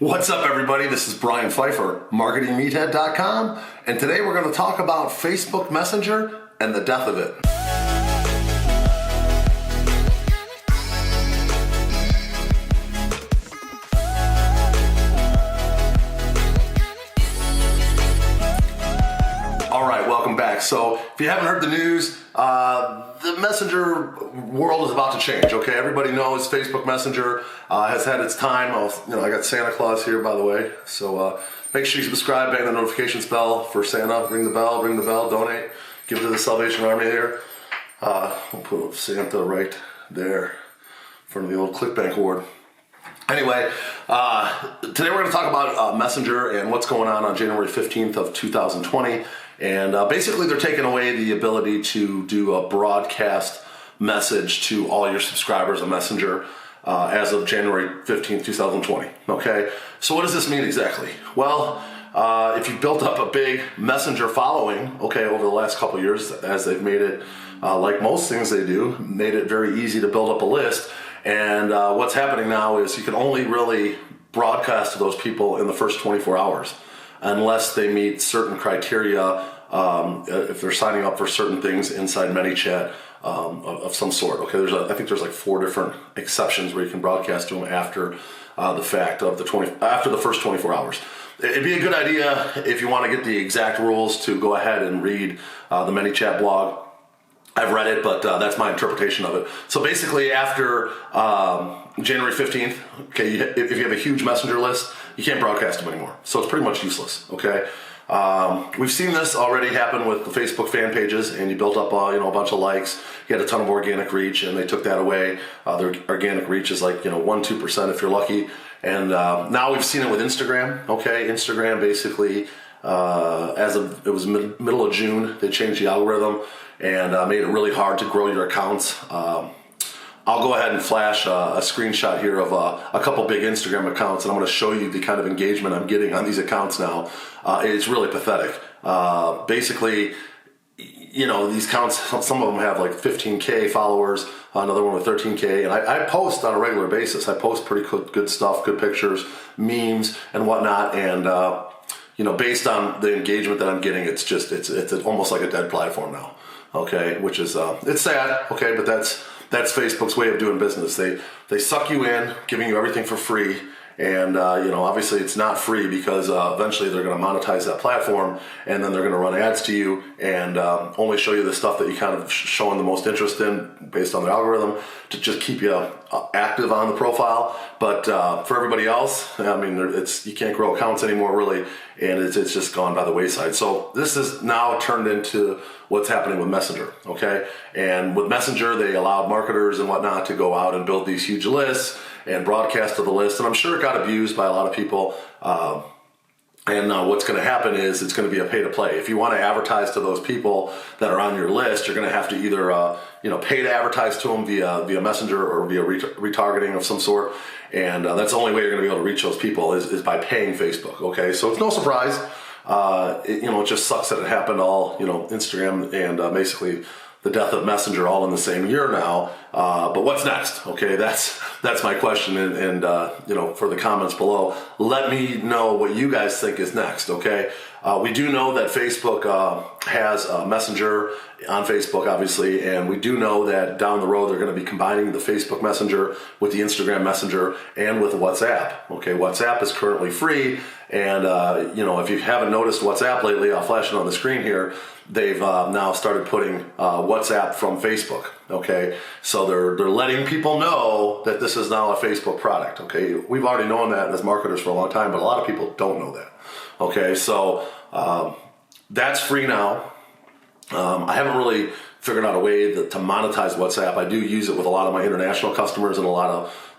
What's up, everybody? This is Brian Pfeiffer, marketingmeathead.com, and today we're going to talk about Facebook Messenger and the death of it. All right, welcome back. So if you haven't heard the news, the Messenger world is about to change, okay? Everybody knows Facebook Messenger has had its time. I got Santa Claus here, by the way. So make sure you subscribe, bang the notifications bell for Santa. Ring the bell, donate. Give to the Salvation Army here. We'll put Santa right there in front of the old ClickBank award. Anyway, today we're going to talk about Messenger and what's going on January 15th of 2020. And basically they're taking away the ability to do a broadcast message to all your subscribers on Messenger as of January 15th, 2020. Okay, so what does this mean exactly? Well, if you've built up a big Messenger following, okay, over the last couple of years, as they've made it, like most things they do, made it very easy to build up a list. And what's happening now is you can only really broadcast to those people in the first 24 hours. Unless they meet certain criteria, if they're signing up for certain things inside ManyChat of some sort. Okay, I think there's like 4 different exceptions where you can broadcast to them after the fact of after the first 24 hours. It'd be a good idea if you want to get the exact rules to go ahead and read the ManyChat blog. I've read it, but that's my interpretation of it. So basically, after January 15th, okay, if you have a huge Messenger list, you can't broadcast them anymore. So it's pretty much useless, okay? We've seen this already happen with the Facebook fan pages, and you built up a bunch of likes. You had a ton of organic reach, and they took that away. Their organic reach is like 1-2% if you're lucky. And now we've seen it with Instagram, okay? Instagram basically, it was middle of June, they changed the algorithm and made it really hard to grow your accounts. I'll go ahead and flash a screenshot here of a couple big Instagram accounts, and I'm going to show you the kind of engagement I'm getting on these accounts now. It's really pathetic. Basically, these accounts, some of them have like 15K followers, another one with 13K, and I post on a regular basis. I post pretty good stuff, good pictures, memes, and whatnot, and based on the engagement that I'm getting, it's almost like a dead platform now. Okay, which is it's sad. Okay, but that's Facebook's way of doing business. They suck you in, giving you everything for free, and obviously it's not free because eventually they're going to monetize that platform, and then they're going to run ads to you and only show you the stuff that you kind of showing the most interest in based on their algorithm to just keep you active on the profile. But for everybody else, I mean, you can't grow accounts anymore really, and it's just gone by the wayside. So this is now turned into what's happening with Messenger, okay? And with Messenger, they allowed marketers and whatnot to go out and build these huge lists and broadcast to the list, and I'm sure it got abused by a lot of people. And what's going to happen is it's going to be a pay-to-play. If you want to advertise to those people that are on your list, you're going to have to either pay to advertise to them via Messenger or via retargeting of some sort. And that's the only way you're going to be able to reach those people is by paying Facebook. Okay, so it's no surprise. It just sucks that it happened all Instagram and basically the death of Messenger all in the same year now. But what's next? Okay, that's my question. And for the comments below, let me know what you guys think is next. Okay, we do know that Facebook has Messenger on Facebook, obviously, and we do know that down the road they're going to be combining the Facebook Messenger with the Instagram Messenger and with WhatsApp. Okay, WhatsApp is currently free, and if you haven't noticed WhatsApp lately, I'll flash it on the screen here. They've now started putting WhatsApp from Facebook. Okay, so they're letting people know that this is now a Facebook product. Okay, we've already known that as marketers for a long time, but a lot of people don't know that. Okay, so that's free now. I haven't really figured out a way to monetize WhatsApp. I do use it with a lot of my international customers and a lot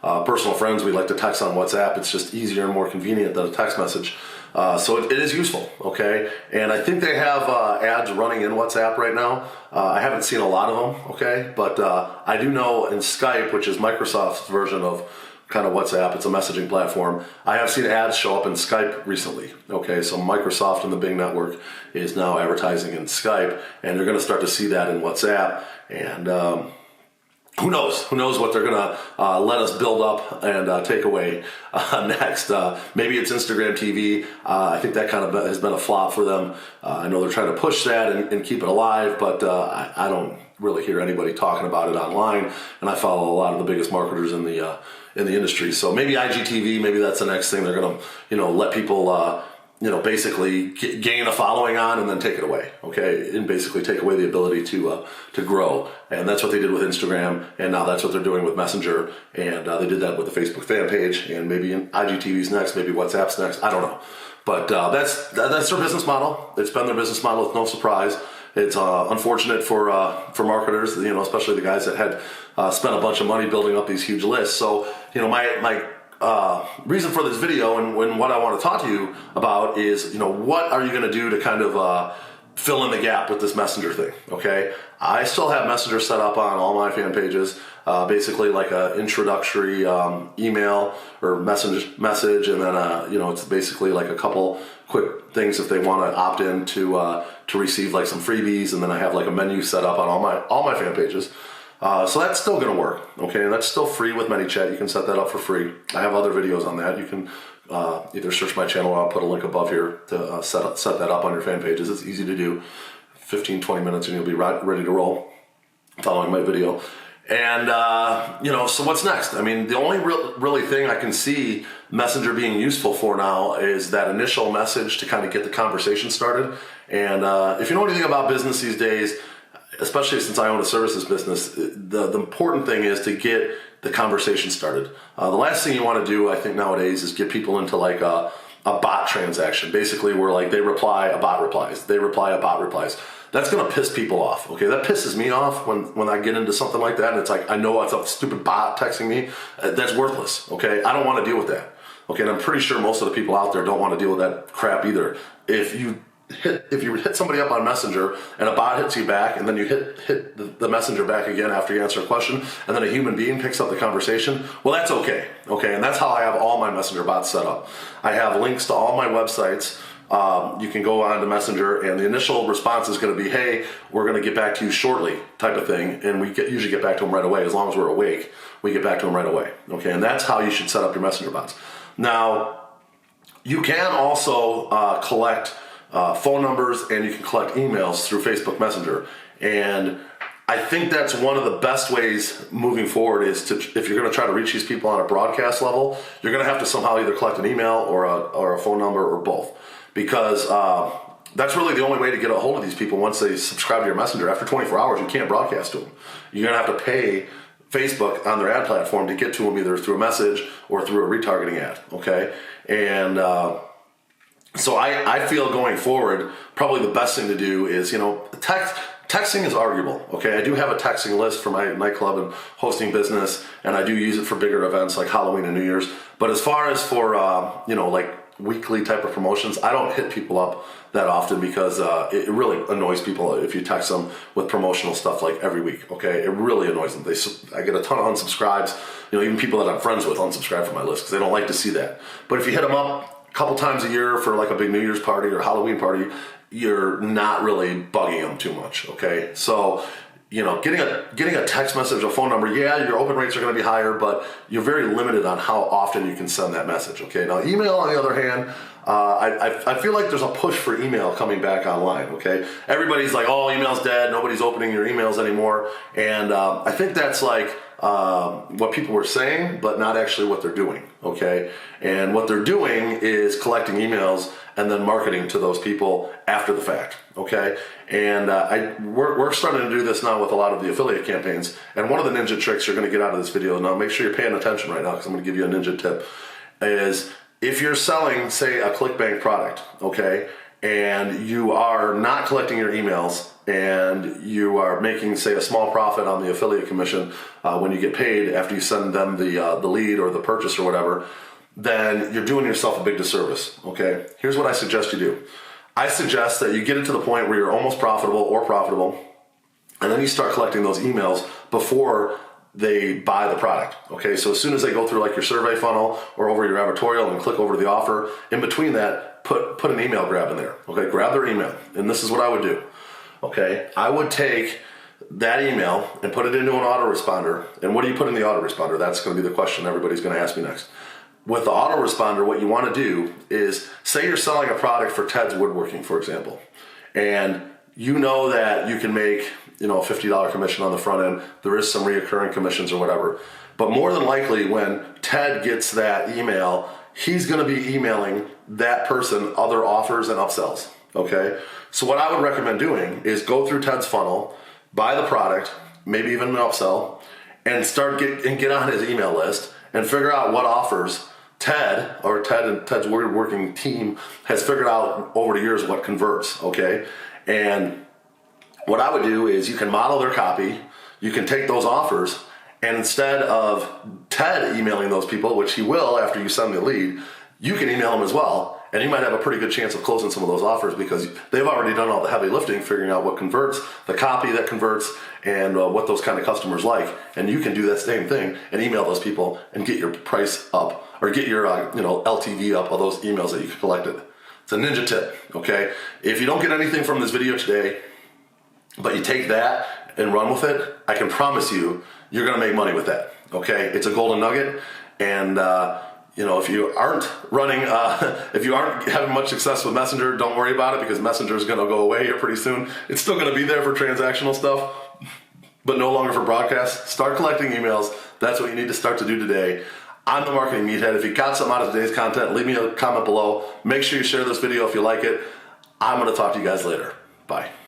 of personal friends. We like to text on WhatsApp. It's just easier and more convenient than a text message. So it is useful, okay? And I think they have ads running in WhatsApp right now. I haven't seen a lot of them, okay? But I do know in Skype, which is Microsoft's version of kind of WhatsApp, it's a messaging platform, I have seen ads show up in Skype recently, okay? So Microsoft and the Bing network is now advertising in Skype, and you're going to start to see that in WhatsApp. And who knows? Who knows what they're going to let us build up and take away next. Maybe it's Instagram TV. I think that kind of has been a flop for them. I know they're trying to push that and keep it alive, but I don't really hear anybody talking about it online. And I follow a lot of the biggest marketers in the industry. So maybe IGTV, maybe that's the next thing they're going to, let people basically gain a following on and then take it away, okay? And basically take away the ability to grow. And that's what they did with Instagram, and now that's what they're doing with Messenger. And they did that with the Facebook fan page, and maybe IGTV's next, maybe WhatsApp's next, I don't know. But that's their business model. It's been their business model, it's no surprise. It's unfortunate for marketers, especially the guys that had spent a bunch of money building up these huge lists. So, my reason for this video and what I want to talk to you about is, what are you going to do to kind of fill in the gap with this Messenger thing, okay? I still have Messenger set up on all my fan pages, basically like an introductory email or message, and then, it's basically like a couple quick things if they want to opt in to receive like some freebies, and then I have like a menu set up on all my fan pages. So that's still going to work, okay? And that's still free with ManyChat. You can set that up for free. I have other videos on that. You can either search my channel, or I'll put a link above here to set that up on your fan pages. It's easy to do. 15, 20 minutes and you'll be ready to roll following my video. And, so what's next? I mean, the only really thing I can see Messenger being useful for now is that initial message to kind of get the conversation started. And if you know anything about business these days, especially since I own a services business, the important thing is to get the conversation started. The last thing you want to do, I think nowadays, is get people into like a bot transaction. Basically, where like they reply, a bot replies. They reply, a bot replies. That's going to piss people off, okay? That pisses me off when I get into something like that, and it's like, I know it's a stupid bot texting me. That's worthless, okay? I don't want to deal with that, okay? And I'm pretty sure most of the people out there don't want to deal with that crap either. If you hit somebody up on Messenger and a bot hits you back, and then you hit the messenger back again after you answer a question, and then a human being picks up the conversation, well, that's okay, and that's how I have all my Messenger bots set up. I have links to all my websites. You can go on to Messenger, and the initial response is going to be, hey, we're going to get back to you shortly, type of thing, and we usually get back to them right away. As long as we're awake, we get back to them right away, okay? And that's how you should set up your Messenger bots. Now, you can also collect phone numbers, and you can collect emails through Facebook Messenger. And I think that's one of the best ways moving forward is to, if you're going to try to reach these people on a broadcast level, you're going to have to somehow either collect an email or a phone number or both. Because that's really the only way to get a hold of these people once they subscribe to your Messenger. After 24 hours, you can't broadcast to them. You're going to have to pay Facebook on their ad platform to get to them either through a message or through a retargeting ad, okay? And so I feel going forward, probably the best thing to do is, texting is arguable, okay? I do have a texting list for my nightclub and hosting business, and I do use it for bigger events like Halloween and New Year's. But as far as for, like weekly type of promotions, I don't hit people up that often because it really annoys people if you text them with promotional stuff like every week, okay? It really annoys them. I get a ton of unsubscribes. Even people that I'm friends with unsubscribe from my list because they don't like to see that. But if you hit them up a couple times a year for like a big New Year's party or Halloween party, you're not really bugging them too much, okay? So, getting a text message, a phone number, yeah, your open rates are going to be higher, but you're very limited on how often you can send that message, okay? Now, email, on the other hand, I feel like there's a push for email coming back online, okay? Everybody's like, oh, email's dead, nobody's opening your emails anymore, and I think that's like what people were saying, but not actually what they're doing, okay? And what they're doing is collecting emails and then marketing to those people after the fact, okay? And we're starting to do this now with a lot of the affiliate campaigns. And one of the ninja tricks you're going to get out of this video, now make sure you're paying attention right now because I'm going to give you a ninja tip, is if you're selling, say, a ClickBank product, okay, and you are not collecting your emails and you are making, say, a small profit on the affiliate commission when you get paid after you send them the lead or the purchase or whatever, then you're doing yourself a big disservice, okay? Here's what I suggest you do. I suggest that you get it to the point where you're almost profitable, and then you start collecting those emails before they buy the product, okay? So as soon as they go through like your survey funnel or over your advertorial and click over to the offer, in between that, put an email grab in there, okay? Grab their email, and this is what I would do, okay? I would take that email and put it into an autoresponder. And what do you put in the autoresponder? That's going to be the question everybody's going to ask me next. With the autoresponder, what you want to do is, say you're selling a product for Ted's Woodworking, for example, and you know that you can make, a $50 commission on the front end. There is some reoccurring commissions or whatever. But more than likely, when Ted gets that email, he's going to be emailing that person other offers and upsells, okay? So what I would recommend doing is go through Ted's funnel, buy the product, maybe even an upsell, and get on his email list and figure out what offers Ted and Ted's Woodworking team has figured out over the years what converts, okay? And what I would do is you can model their copy, you can take those offers, and instead of Ted emailing those people, which he will after you send the lead, you can email them as well, and you might have a pretty good chance of closing some of those offers because they've already done all the heavy lifting, figuring out what converts, the copy that converts, and what those kind of customers like. And you can do that same thing and email those people and get your price up, or get your LTV up of those emails that you collected. It's a ninja tip, okay? If you don't get anything from this video today, but you take that and run with it, I can promise you, you're going to make money with that, okay? It's a golden nugget, and if you aren't running, if you aren't having much success with Messenger, don't worry about it, because Messenger is going to go away here pretty soon. It's still going to be there for transactional stuff, but no longer for broadcast. Start collecting emails. That's what you need to start to do today. I'm the Marketing Meathead. If you got something out of today's content, leave me a comment below. Make sure you share this video if you like it. I'm going to talk to you guys later. Bye.